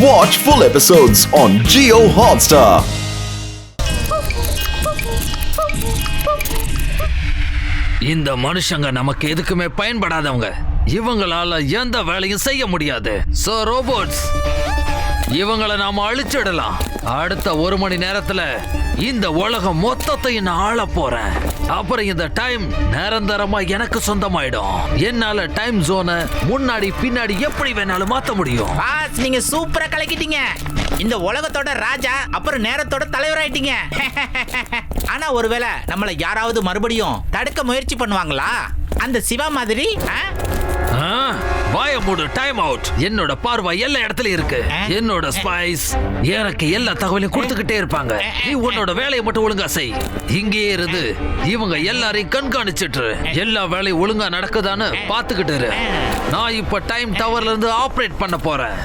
Watch full episodes on Jio Hotstar. இந்த மனுஷங்க நமக்கு எதுக்குமே பயன்படாதவங்க. இவங்களால எந்த வேலையும் செய்ய முடியாது. சோ ரோபோட்ஸ், இவங்களை நாம அழிச்சிடலாம். அடுத்த 1 மணி நேரத்துல இந்த உலகம் மொத்தத்தையும் நான் ஆள போறேன். அப்புறம் இந்த டைம் நிரந்தரமா எனக்கு சொந்தமாயிடும். என்னால டைம் ஜோனை முன்னாடி பின்னாடி எப்படி வேணாலும் மாத்த முடியும். பாஸ், நீங்க சூப்பரா கலக்கிட்டீங்க. இந்த உலகத்தோட ராஜா அப்புறம் நேரத்தோட தலைவராயிட்டீங்க. ஆனா ஒருவேளை நம்மள யாராவது மறுபடியும் தடுக்க முயற்சி பண்ணுவாங்களா? அந்த சிவா மாதிரி? வாய மூடு, டைம் அவுட். என்னோட பார்வை எல்லா இடத்துலயும் இருக்கு. என்னோட ஸ்பைஸ் எனக்கு எல்லா தகவலையும் கொடுத்துக்கிட்டே இருப்பாங்க. நீ உன்னோட வேலையை மட்டும் ஒழுங்கா செய். இங்கே இருந்து இவங்க எல்லாரையும் கண்காணிச்சிட்டு எல்லா வேலையும் ஒழுங்கா நடக்குதான்னு பாத்துக்கிட்டு இரு. நான் இப்ப டைம் டவர்ல இருந்து ஆபரேட் பண்ண போறேன்.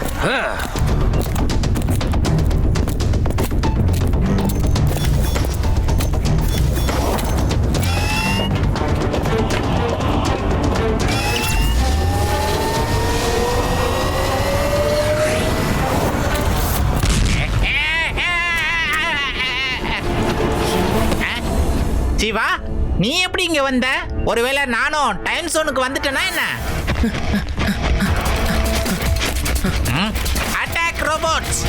சிவா, நீ எப்படி இங்க வந்த? ஒருவேளை நானும் டைம் ஜோனுக்கு வந்துட்டேனா என்ன? Attack robots!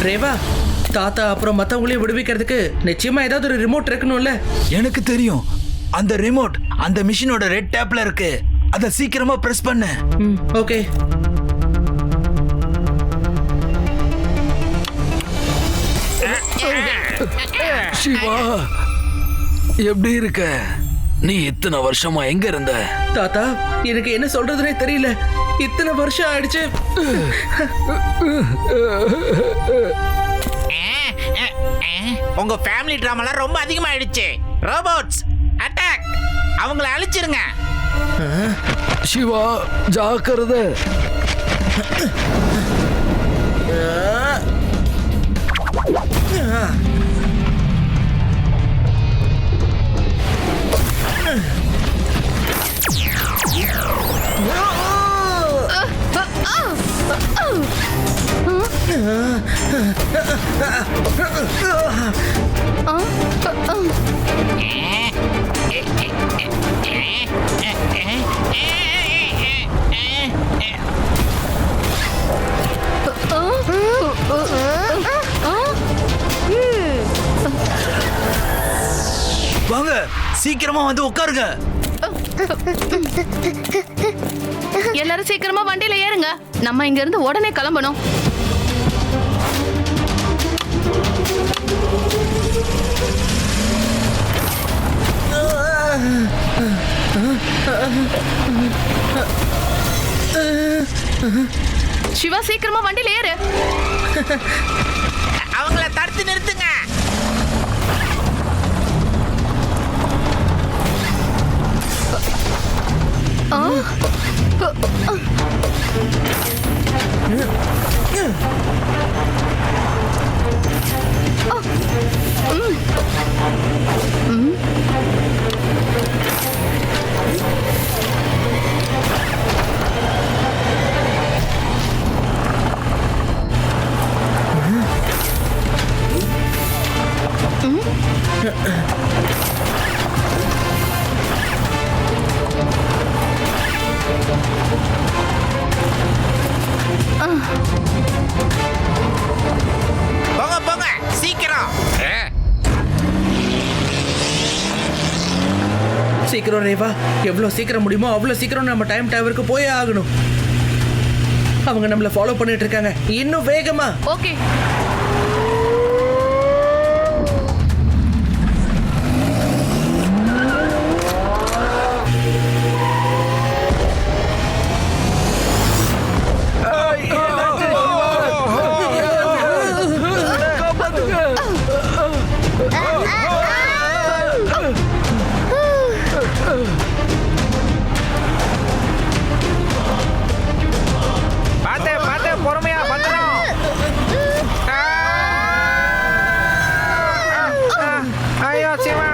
ரேவா, தாத்தா அப்புறம் மத்தவங்களையும் விடுவிக்கிறதுக்கு நிச்சயமா ஏதாவது ஒரு ரிமோட் இருக்கணும்ல? எனக்கு தெரியும். அந்த ரிமோட் அந்த மிஷினோட ரெட் டேப்ல இருக்கு. அத சீக்கிரமா பிரஸ் பண்ணு. ஓகே. சிவா, எப்படி இருக்க? நீ இத்தனை வருஷமா எங்க இருந்த? தாத்தா, எனக்கு என்ன சொல்றதுனே தெரியல. இத்தனை வருஷம் ஆயிடுச்சு. உங்க ஃபேமிலி டிராமாலாம் ரொம்ப அதிகமாயிடுச்சு. Robots attack! அவங்கள அழிச்சிருங்க. சிவா, ஜாக்கிரதை. வாங்க, சீக்கிரமா வந்து உட்காருங்க. எல்லாரும் சீக்கிரமா வண்டியில ஏறுங்க. நம்ம இங்க இருந்து உடனே கிளம்பணும். சிவா, சீக்கிரமா வண்டியில ஏறு. அவங்கள தடுத்து நிறுத்துங்க. போங்க போங்க, சீக்கிரம். சீக்கிரம் ரேவா, எவ்வளவு சீக்கிரம் முடியுமோ அவ்வளவு சீக்கிரம் நம்ம டைம் டவருக்கு போயே ஆகணும். அவங்க நம்மள ஃபாலோ பண்ணிட்டு இருக்காங்க. இன்னும் வேகமா. ஓகே. பாத்து பொறுமையா பத்திரம். ஐயோ சிவா.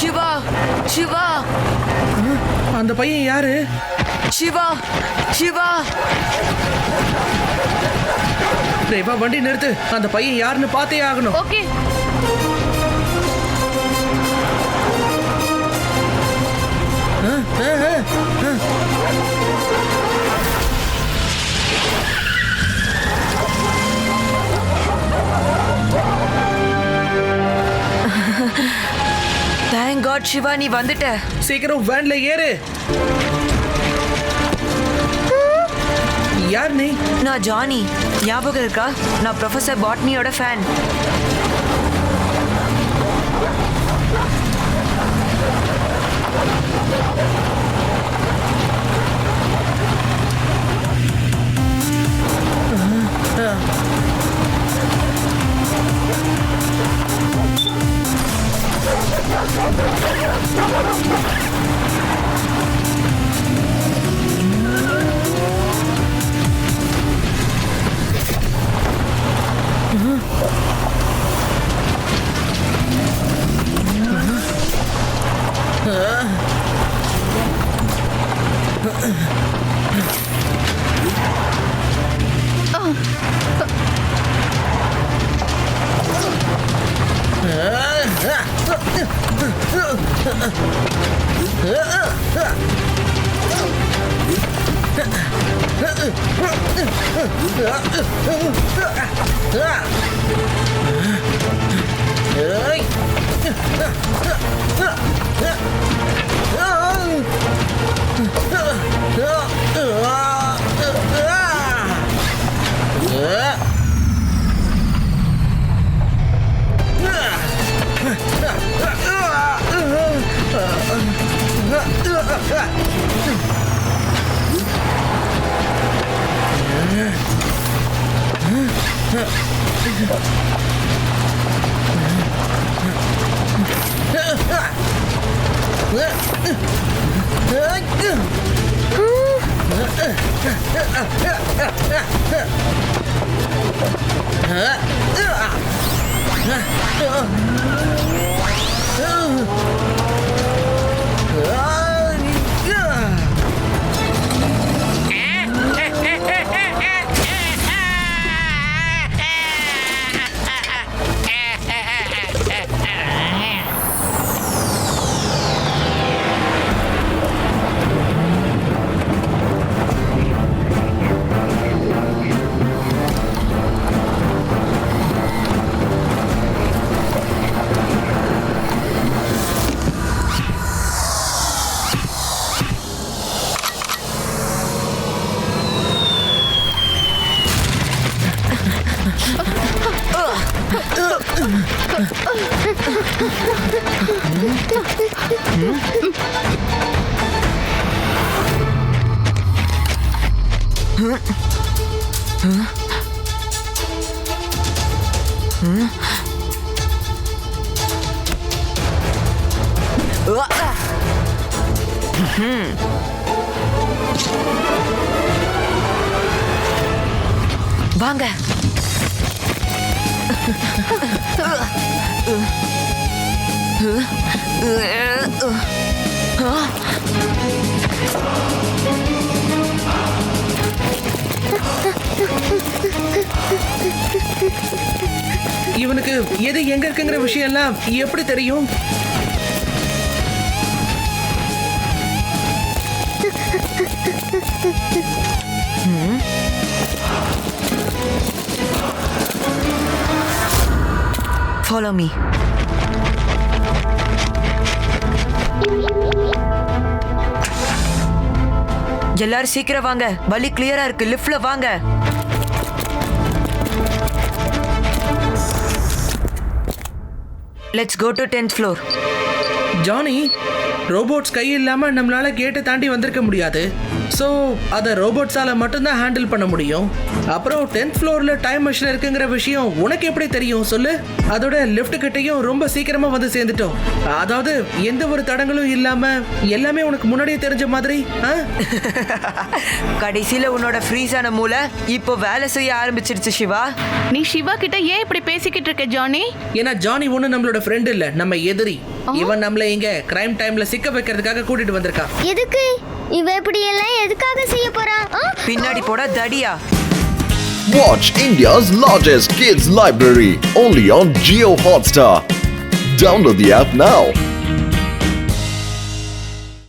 சிவா, சிவா, அந்த பையன் யாரு? சிவா, சிவா. ரேவா, வண்டி நிறுத்து. அந்த பையன் யாருன்னு பார்த்தே ஆகணும். ஓகே. தேங்க் காட் சிவா, நீ வந்துட்ட. சீக்கிரம் வேன்ல ஏறு. யார் நீ? நான் ஜானி. ஞாபகம் இருக்கா? நான் ப்ரொஃபசர் பாட்னியோட ஃபேன். வாங்க. உனக்கு எது எங்க இருக்குங்கிற விஷயம் எல்லாம் எப்படி தெரியும்? Follow me. எல்லாரும் சீக்கிரம் வாங்க, வழி கிளியரா இருக்கு, லிஃப்ட்ல வாங்க. Let's go to 10th floor. Johnny, robots கை இல்லாம நம்மளால கேட்டை தாண்டி வந்திருக்க முடியாது. ஸோ அதை ரோபோட்ஸால மட்டும்தான் ஹேண்டில் பண்ண முடியும். அப்புறம் 10th ஃப்ளோர்ல டைம் மிஷின் இருக்குங்கிற விஷயம் உனக்கு எப்படி தெரியும் சொல்லு? அதோட லிஃப்ட் கிட்டையும் ரொம்ப சீக்கிரமா வந்து சேர்ந்துட்டோம். அதாவது எந்த ஒரு தடங்களும் இல்லாம எல்லாமே உனக்கு முன்னாடியே தெரிஞ்ச மாதிரி. கடைசியில உன்னோட ஃப்ரீஸான மூளை இப்போ வேலை செய்ய ஆரம்பிச்சிருச்சு சிவா. நீ சிவா கிட்ட ஏன் இப்படி பேசிக்கிட்டு இருக்க ஜானி? ஏன்னா ஜானி ஒண்ணு நம்மளோட ஃப்ரெண்ட் இல்ல, நம்ம எதிரி. இவன் நம்மள இங்க கிரைம் டைம்ல சிக்க வைக்கிறதுக்காக கூட்டிட்டு வந்திருக்கான். எதுக்கு இவ இப்படி எல்லாம் எதுக்காக செய்ய போறா? பின்னாடி போட தடியா. Watch India's largest kids library only on Jio Hotstar. Download the app now.